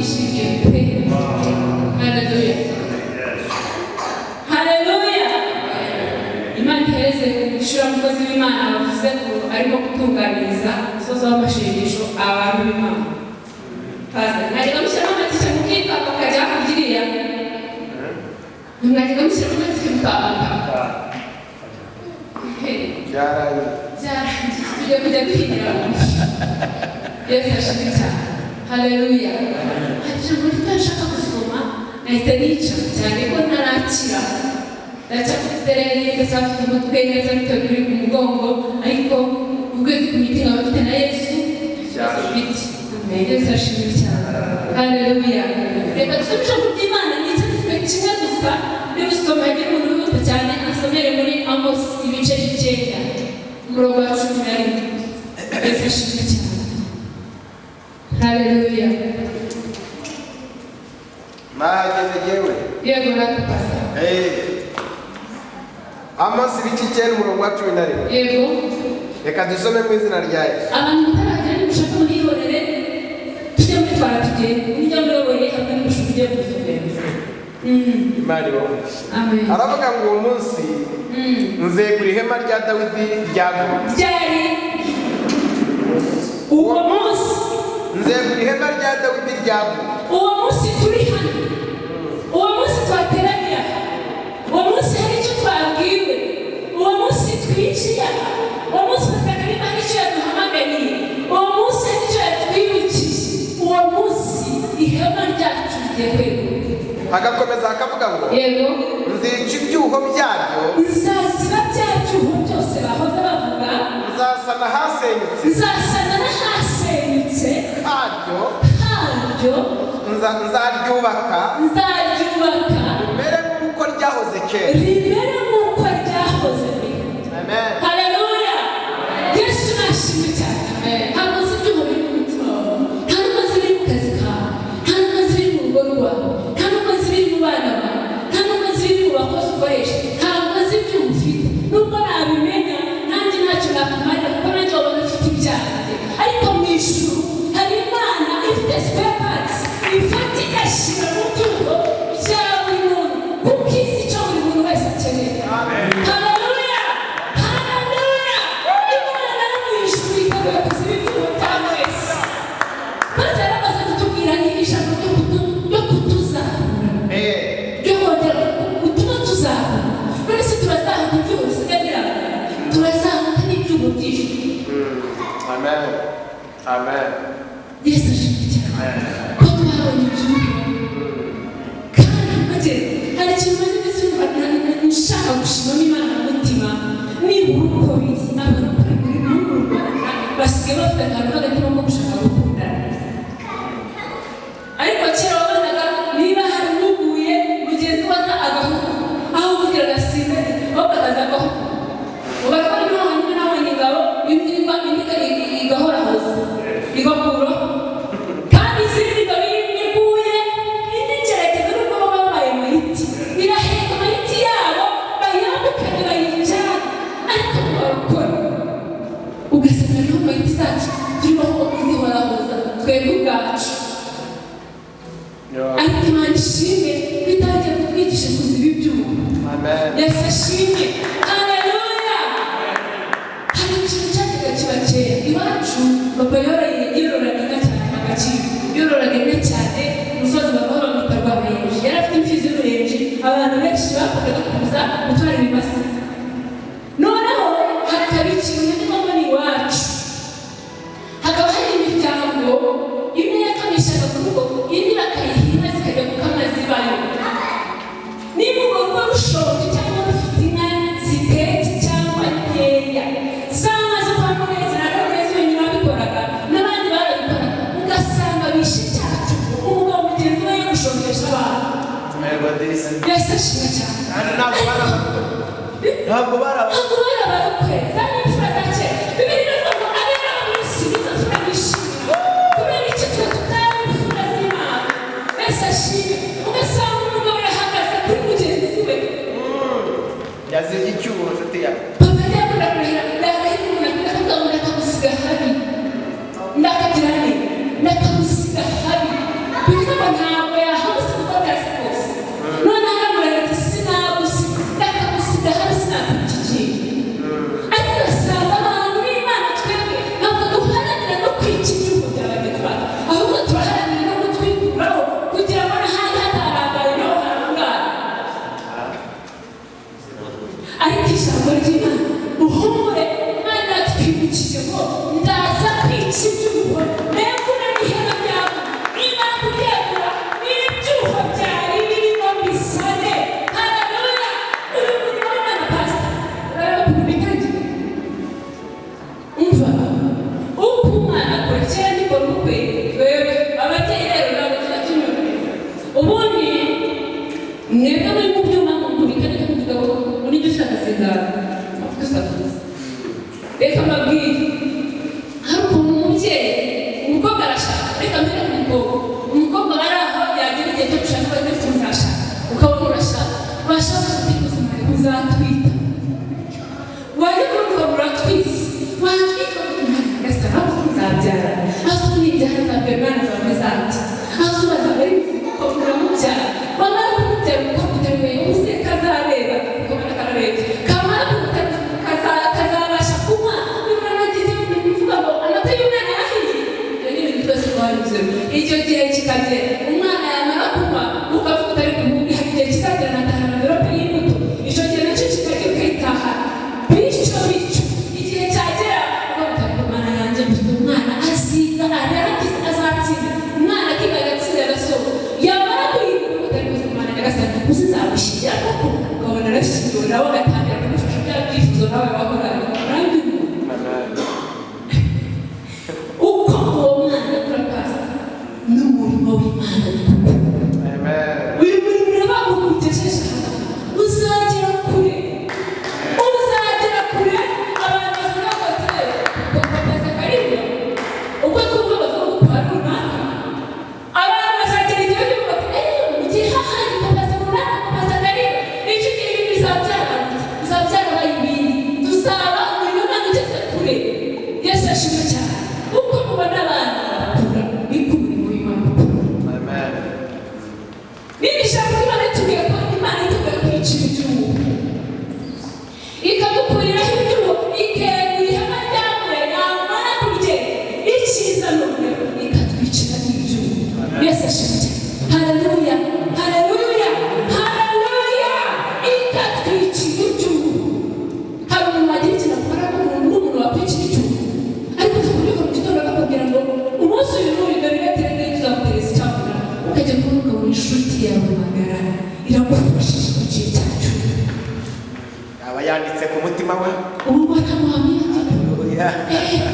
nishimiye. Haleluya. Haleluya. Imana iheze ishura mukozi w'Imana bavuze ko arimo gutunganiriza sozo w'amashirisho abantu b'Imana. Nariga mushyiramo amatike mukika bakajya kugiriya. Nariga mushyiramo amatike mukaka. Byarangiye tujya kujya kwigira. Yesu ashimwe cyane. Haleluya. Ijambo ritashaka gusoma nahita nica cyane ko ntarakira. Ndacyafite sereri, ndacyafite umutwe, ndacyafite ku mugongo, ariko ubwenge ku mitima bafite na Yesu cyafite. Yesu ashimwe cyane. Haleluya. Reka dusome ijambo ry'Imana n'icyo kimwe gusa n'ibisoma by'umuntu cyane asomere muri Amos ibice 9 umurongo wa 11. Yesu ashimwe cyane. Haleluya. Mahageze yewe. Yego nakupasa. Amos ibice 9 umurongo wa 11. Yego. Reka dusome mu izina rya Yesu. Abantu bataragera mushaka murihorere tujye mutwara tujye nijya muyoboye hamwe n'umushuti yo gusomera. Imana ibaho. Amen. Aravuga ngo uwo munsi nzegura ihema rya Dawidi ryaguye. Ryari uwo munsi nzegura ihema rya Dawidi ryaguye. Uwo munsi turi hano. Uwo munsi twateraniye. Uwo munsi hari icyo twabwiwe. Uwo munsi twiciye. Uwo munsi basakari hari icyo yaduhamagariye. Uwo munsi hari icyo yatwibukije. Uwo munsi ihema ryacu rigiye kwegura. Agakomeza akavuga ngo yego nzica ibyuho byabyo, nzasiba bya byuho byose bahoze bavuga, nzasana hasenyutse, nzasana n'ahasenyutse haryo nzaryubaka rimere nk'uko ryahoze kera. Amen. Haleluya. Yesu nashimwe cyane. Ntabwo nzi ibyuho biri mu mutima wawe, nta n'ubwo ziri mu kazi kawe, nta n'ubwo ziri mu rugo rwawe, nta n'ubwo ziri mu bana bawe, nta n'ubwo ziri mu bakozi ukoresha, ntabwo nzi ibyuho ufite. Nubwo nabimenya nanjye ntacyo nakumarira kuko nanjye wabona ufite ibyanjye, ariko mu ijuru hari Imana ifite spare parts ifata igashyira mu byuho bya buri muntu kuko izi icyo buri muntu wese akeneye. Amen. Haleluya. Haleluya. Imana mu ijuru ikagura kuziba ibyuho bya wese. Maze yaramaze kutubwira ijambo ryo kutuzahura, ryo kongera gutuma tuzahura. None se turazahuka ibyuho bisigaye birangana, turazahuka n'ibyuho byinshi. Amen. Amen. Yesu ashimwe cyane ko twabonye ibyuho. Kandi maze hari ikintu maze ndetse nshaka gushimamo Imana mu mutima. Nibura uko biri abantu bari muri Rwanda basigaye bafite akantu k'agatima ko gushaka gukundana. Ariko kera wabonaga niba hari uguye mugenzi waza agahugu aho kugira agasinda ahubwo akaza agahugu ugakora niho hanyuma nabonye ingabo igahora hose igakura kandi izindi ngabo iguye indi ngerageza n'ubwo baba babaye amayiti iraheka amayiti yabo bayambukanye bayijyana ariko barakora ugasanga niho amayiti zacu turimo aho kuzihorahoza twebwe ubwacu. Ariko Imana ishimwe bitangiye kutwigisha kuziba ibyuho. Yesu ashimwe. Haleluya. Hari ikintu cyajyaga kiba kera iwacu papa yororaga inka cyane agaciro, yororaga inka cyane umusozi baba bamwita Rwabayenzi, yari afite imfizi y'uruyenzi abantu benshi bakundaga kuza gutwara ibimasa. Noneho hakaba ikintu n'inkomo iwacu hakaba hari imiryango imwe yakamishaga ku rugo indi bakayihina zikajya gukama zibayo. Niba urwo rugo rushonje cyangwa rufite inka zitetse cyangwa nkeya zama zo kwa Munezi na Munezi wenyine wabikoraga n'abandi barabikoraga ugasanga bishe cyacu umugabo mugenzi we yo gushongesha abantu. Yesu ashimwe cyane. Ntabwo barabakwe zari imfura za kera. Bibiri iravuga ngo abera bamusubiza imfura bishimye kubera icyo tuba tutari imfura z'Imana. Yesu ashimwe. Ugasanga umugabo yahagaze kuri mugenzi we yazibye icyuho nshuti yawe. papa yakunda kurahira ndakavuga ngo ndakamusiga habi ndakagira nte ndakamusiga habi bivuze ngo kera ndikora ubukwe ababyeyi rero ntabwo tujya tunyura ubundi mwebwe muri mu byuma mubikanika muvuga ngo unijya ushaka sezara reka mbabwire hari ukuntu umubyeyi umukobwa arashaka reka mbere umukobwa bari aho yagira igihe cyo gushaka ko adafite uzashaka ukabona urashaka washaka guteguza umurimo uzatwita wajya kurukura uratwise watwita ugasa aho uzabyara aho nibyara zabyara umwana zawe mezati aho uzaba ari muzima ukabura mubyara wamara kumubyara ukamuteruye umuseka azareba ukabona karareba kamara kumutera kazabasha kunywa niba nagize bivuga ngo amata y'umwana yahiye ibyo ni ibintu byose wanyuze icyo gihe kikagera umwana yamara kunywa ukavuga utari kumubwi hari igihe kizagera natahana amverope y'imbuto icyo gihe nacyo kikajya ukayitaha bityo igihe cyagera ugatanga umwana yanjye mfite umwana asiga arangiza azatsinda umwana akiga agatsinda agasohoka yamara kuyiga utari kuza umwana nyagasani uzizabushyira kuko ukabona arashyiriwe nawe agatangira kumufasha bya byifuzo nawe wahoraga uko uwo mwana akura pasi n'umurimo w'Imana uyu murimo urabagukesheje uzagera kure abantu bavuga bati bakaza karibu ubwo twumva bavuga ko hari runaka abantu bazagera igihe cyo bati mu gihe hahandi bakaza runaka bakaza karibu icyo gihe ibintu bizabyara bayibindi tuzaba umurimo w'Imana ugeze kure Yesu ashimwe cyane uko mubona abantu bakura niko umurimo w'Imana ukura n'ibishaka Imana itubwira ko Imana itubwira kwica ibyuho ikadukuriraho ibyuho ikegura ihema ryamure yamara kurye ikiza none ikatwicira ibyuho Yesu ashimwe cyane haleluya haleluya haleluya ikatwicira ibyuho hari umuntu wagira ikintu akora n'umuntu wakwicira ibyuho ariko tukubyuka mu gitondo bakakubwira ngo umunsi uyu n'uyu dore iretire n'iyo tuzamutereza icyakora ukajya kubona ukabona inshuti yawe magara iragufashije mu gihe cyacu aba yanditse ku mutima we ubu bakamuhamya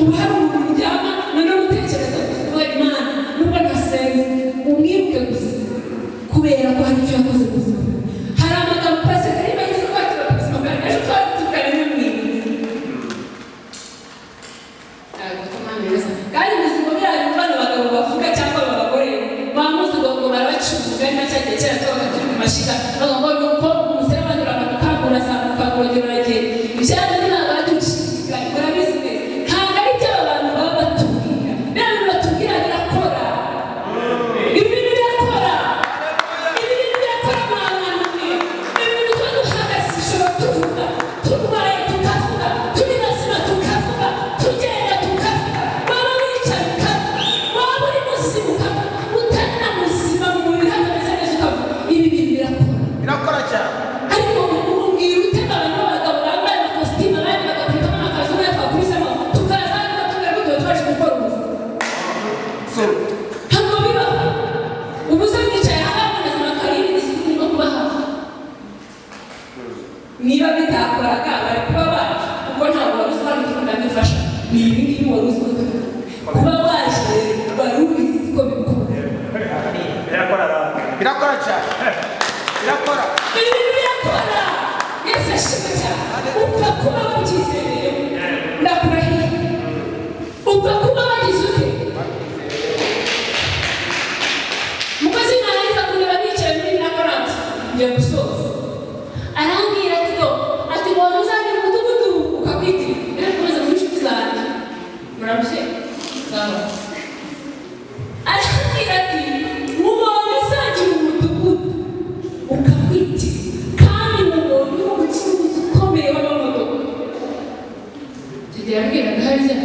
ubu hari umuntu uryama noneho utekereza gusa Imana nubwo ntasenze umwibuke gusa kubera ko hari icyo yakoze gusa hari amagambo pasika niba yize kwakira ku buzima bwawe ejo twari tuvugana n'umwibutsi kandi ubuzima bwayo bano bagabo bavuga cyangwa abagore bamuzi ngo barabacuruza ari nacyo gihe kera tubaga turi mu mashiga bavuga ngo ni uko umusore abanyura amakangura azamuka kurogera uragenda ibyabo ni ntabwo baducika murabizi neza ntabwo ari byo abantu baba batubwira biriya bintu batubwira birakora ibi bintu birakora mwana mwe ibi bintu tuba duhagaze ijoro tuvuga turwaye tukavuga turi bazima tukavuga tugenda tukavuga waba wicaye ukavuga waba uri muzima ukavuga utari na muzima mu mubiri hatameze neza ukavuga ibi bintu birakora cyane ariko umbwira utega abantu b'abagabo bambaye amakositimu abandi bagakubitamo n'akazi umwe twakurisemo tukaza hano batubwira ko tuba twaje gukora ubuzima ntabwo bibaho ubuze mwicaye hano mumeze amakaro y'ibindi no kubaha niba bitakoraga bari kuba baje kuko ntabwo wari uzi ko hari utuntu ndabifasha ni ibi ngibi wari uzi ko kuba waje wari ubizi ko birakora cyane birakora Yesu ashimwe cyane upfa kuba wabyizereye ndakurahiye upfa kuba wagize ute mukozi naheza kureba bicaye muri nakoranse ngiye gusoza arambwira ati wari uzagira umudugudu ukakwitira rero komeza muri inshuti zanjye murabye sawa arambwira ati mubonye uzagira umudugudu ukakwitira kandi mubonye umucuruzi ukomeye w'amamodoka tugiye ambwira harya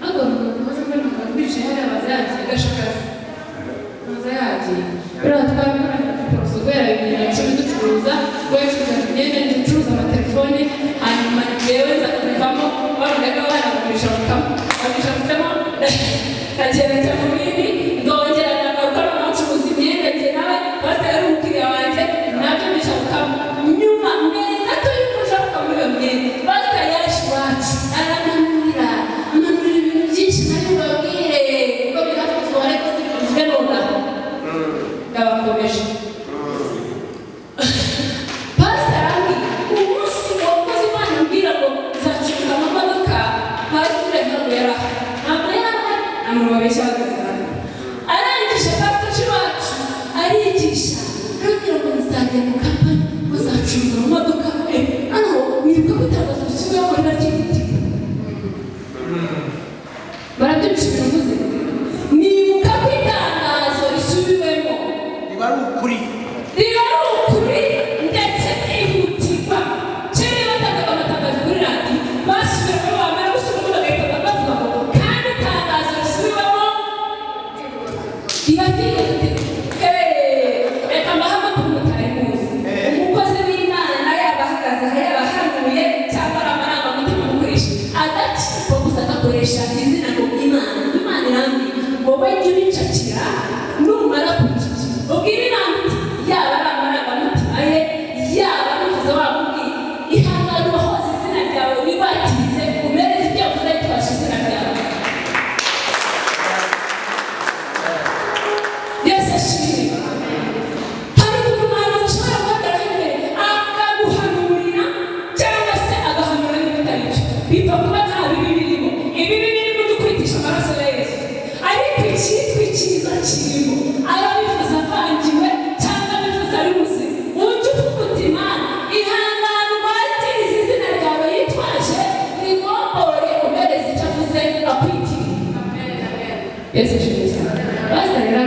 agomba kubaza ko ntabwo bicaye hariya bazayagiye gashakazi bazayagiye buriya twabikoranye ku kubera ibintu icumi ducuruza gucuruza imyenda ducuruza amatelefone hanyuma njyewe nza kubivamo babonaga banagurisha bakabishamitsemo ndagenda njya mu bindi ndongera ndagaruka n'abacuruza imyenda njye nawe pasiteri ari umukiriya wanjye nabyo mbishamukamo nyuma mbere gato y'uko ushabuka muri iyo myenda pasiteri yaje iwacu arananurira ibintu byinshi ntari bubabwire cy'abagazana arangije pastor wacu arigisha kugira ngo nzajya mu kampani muzacuruza mu modoka aho nibuka gutangaza ubusubiye muri naryo barabyishimira uvuze nibuka kwitangaza risubiwemo riba ari ukuri ndetse n'ihutirwa cyane batangaga amatangazo kuri radiyo basubiramo bamara gusubiramo bagahita bavuga ngo kandi itangazo risubiwemo riba ryihutirwa reka mbahama kuri mutarimuzi umukozi w'Imana nawe yaba ahagaze aha yaba ahanuye cyangwa ari amarangamutima amukoresha agaciro gusa agakoresha izina ngo Imana irambi wowe jya ubicakira numara kugira ubwira Imana uti yaba ari amarangamutima ye yaba n'uvuze wamubwiye ihangane uwahoze izina ryawe wibakirize umereze ibyo wavuze tubashe izina ryawe Yesu ashimwe hari ukuntu umuhanuzi ashobora guhagarara imbere akaguhanurira cyangwa se agahanura n'ibitari byo bipfa kuba nta bibi birimo ibibi birimo dukurikiza amaraso ya Yesu ariko icyitwa icyiza kirimo ababifuza avangiwe cyangwa abifuza ari muzima ujye uvuga uti Imana ihangane ubakirize izina ryawe yitwaje rigombore umereze icyo avuze akwitiriye Yesu ashimwe cyane baza rero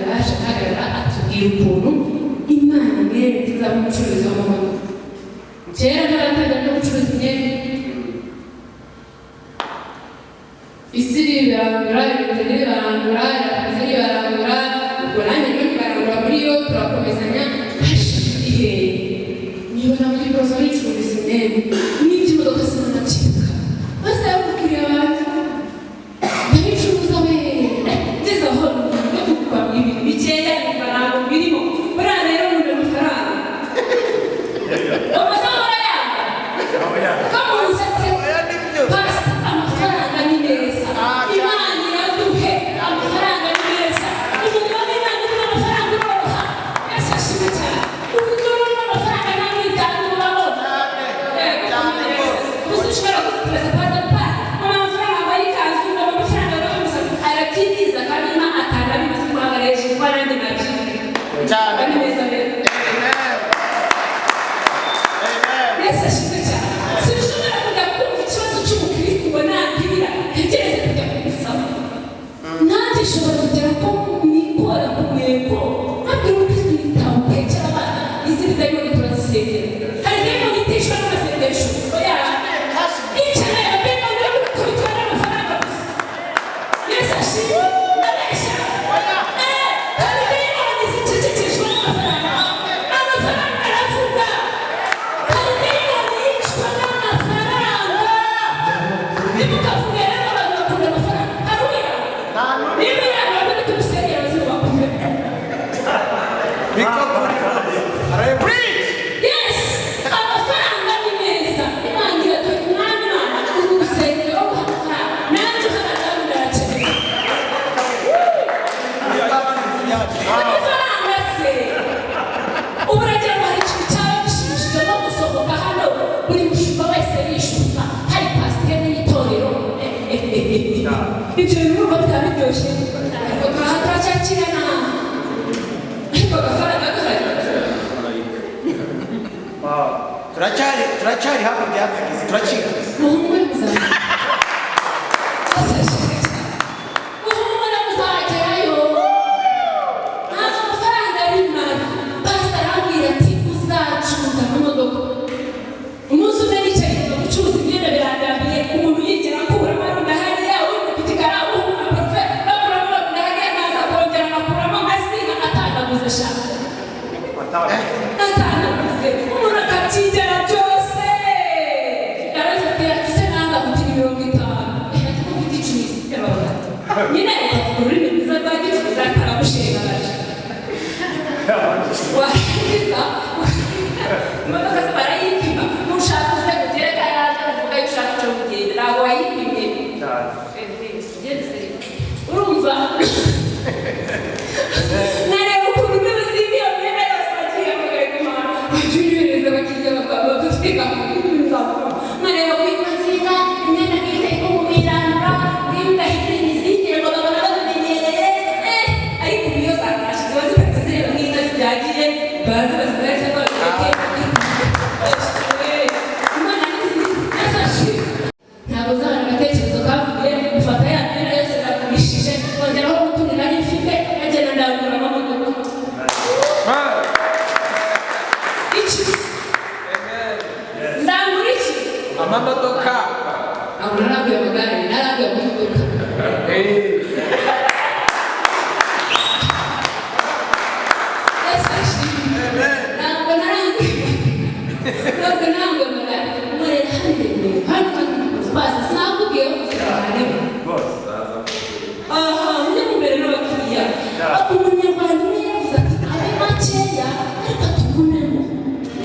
araje ahagarara atubwira ukuntu Imana imweretse izaba umucuruzi w'amamodoka kera naratangira no gucuruza imyenda isiri barangura ibitenge barangura irakomeza barangura ubwo nanjye n'undi barangura muri yo turakomezanya hashize igihe niba nabwo ibibazo bicururiza imyenda n'iby'imodoka sinanacika maze yabukiriye abantu ndabicuruza we ngeze aho no kukuba ibintu bikeya ntabwo birimo buriya rero muri amafaranga amafaranga yanga ko mu nsatse pasi amafaranga ni meza Imana iraduhe amafaranga ni meza umurimo w'Imana urimo amafaranga uroroha Yesu ashimwe cyane uburyo urimo amafaranga nta mwitanga ubamo gusa ushobora gutekereza pasi mu mafaranga aba yikanzu mu mafaranga aba y'umusatsi arabyigiza kandi Imana atanabimaze kubabareje kuko nanjye nabyibwira cyane ari meza rero Yesu ashimwe cyane sinshobora kujya kumva ikibazo cy'umukristo ngo nagirira ntegereze kujya kumusaba nanjye nshobora kugera ko nikora ku ntego ntabwira umukristo yitaho kwegera abana izindi dayimoni turazisengera hari dayimoni itishwa n'amasengesho oya icana ya dayimoni yo gukubitwa n'amafaranga gusa Yesu ashimwe ndabeshya hari dayimoni zicecekeshwa n'amafaranga amafaranga aravuga hari dayimoni yicwa n'amafaranga nimukavuge rero abantu bakunda amafaranga haruya niba yaba bari kumusengera zibakuve Yes amafaranga ni meza Imana iraduha umwami Imana urusengero rw'amafaranga nanjye uhagarara ndarakeneye amafaranga se ubu uragira ngo hari ikintu cyaba gishimishije no gusohoka hano buri mushumba wese yishyuza hari pasiteri n'itorero ibyo bintu urumva bitaba biryoshye ariko turacyakirana ariko agafaranga gahari turacyari hakurya y'akagezi turakira muhumure muzagerayo muhumure muzagerayo ntabwo amafaranga ari mabi pastor arambwira ati uzacuruza amamodoka umunsi umwe nicaye ngo gucuruza imyenda birangambiye umuntu yigera akuramo arunda hariya undi ku kigara uhumura parufe bakuramo arunda hariya naza kongera agakuramo asiga atanaguze shaka atanaguze umuntu akabyigera byose yaraje ati ese nanga kugira 50 ati ko ufite 10 y'abagabo nyine ukavuga ururimi rwiza rwa gicuruza karagushega gaje wahiza imodoka se barayipima nushaka uze kugereka yaje kuvuga yuko ushaka cyo kugenda ntabwo wayipimye urumva nareba ukuntu n'ubuzima iyo myenda yose wagiye mugareka imana wabyunyereza bakirya badufite gahunda nareba ko inka nziza imyenda nk'iteye ko mu miranda n'indahiro imizingire ngo babona umunyarwanda umwe yavuze ati abe makeya ariko tubonemo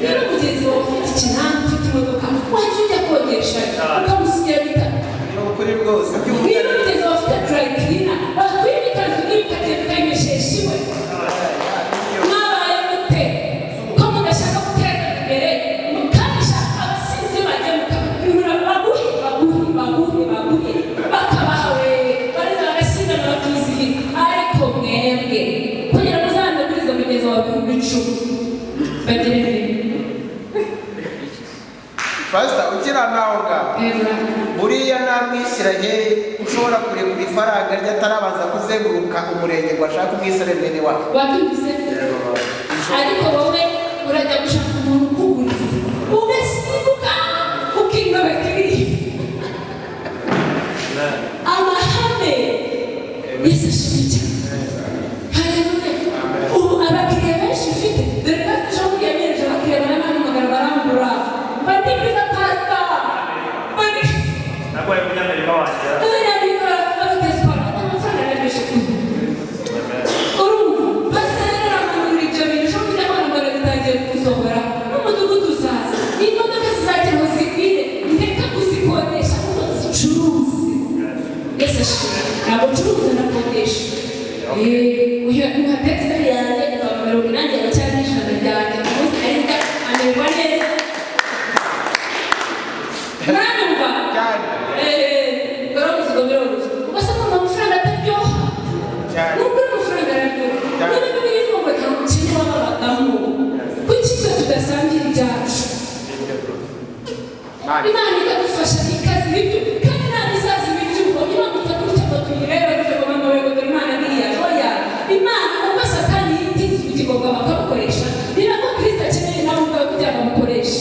rero mugenzi wawe ufite ikinani ufite imodoka wajya ujya kodesha ukamusigira bitatu ni ukuri rwose niba mugenzi wawe ufite dry cleaner bakwiye bikazi n'ibikate bikayimeshesha iwe mwabaye mute ko mudashaka guteza imbere mukabisha abasizi bajya mukabura baguhe bakabawe bariza bagasiga n'abatuzi ariko mwebwe kugira ngo uzanagurize mugenzi wawe ibihumbi 10 bagire Pastor ukira naho ngaho buriya namwisiraheli ushobora kurekura ifaranga ry'atarabanza kuzenguruka umurenge ngo ashaka umwisiraheli wawe wabyumvise ariko wowe urajya gushaka umuntu ukuguriza ugasibuka ukingobe kiri amahame Yesu ashimike haleluya ubu abakiriya benshi ufite dore ko ashobora kuyemereje abakiriya barampamagara barambura bandikwiza pasta Nakuwa kunyamira wanjye. Afite siporo amafaranga arabeje urumva pasta rero amanura ibyo bintu ushobora kujya kwambara bitangiye gusohora n'umudugudu usaza imodoka zizajya aho zikwire ndeka kuzikodesha kuko zicuruzi Yesu ashimwe ntabwo ucuruza nakodesha uha textile yanjye ukaba 80 cyangwa 100 ryanjye umunsi ariko amererwa neza nanyumva goromuzi gomeroruzi ugasanga amafaranga ataryoha nubwo amafaranga araryoha niba bibiri n'ubwo nta mukino w'ababagamo kuki twe tudasangira ibyacu Imana ikadufasha ikazi ibyo kandi ntabwo izazi ibyo ubwo niba gutya gutya ngo tuyirebe gutya ngo mama we ngo Imana niya oya Imana ubwo Satani yitiza ubugingo bwawe bakabukoresha ni nako Kristo akeneye nawe ubwawe kugira ngo amukoreshe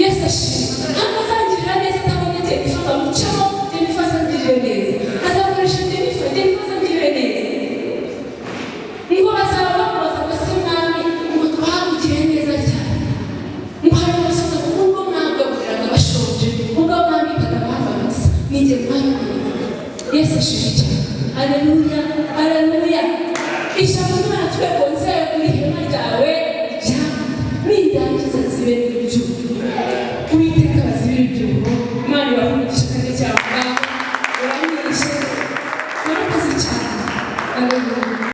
Yesu ashimwe ntabwo azangirira neza atabonye telefone amucamo telefone azangirire neza azakoresha telefone azangirire neza ngo bazaba bamubaza ngo se mwami ngo twamugire neza cyane muhari umusaza kuko ubwo mwagaburiraga bashonje ubwo mwambikaga babamusa nijye mwabibona Yesu ashimwe cyane haleluya haleluya ijambo ry'Imana twebwe nzeye kuri ihema ryawe rya nindangiza zibe n'ibyuma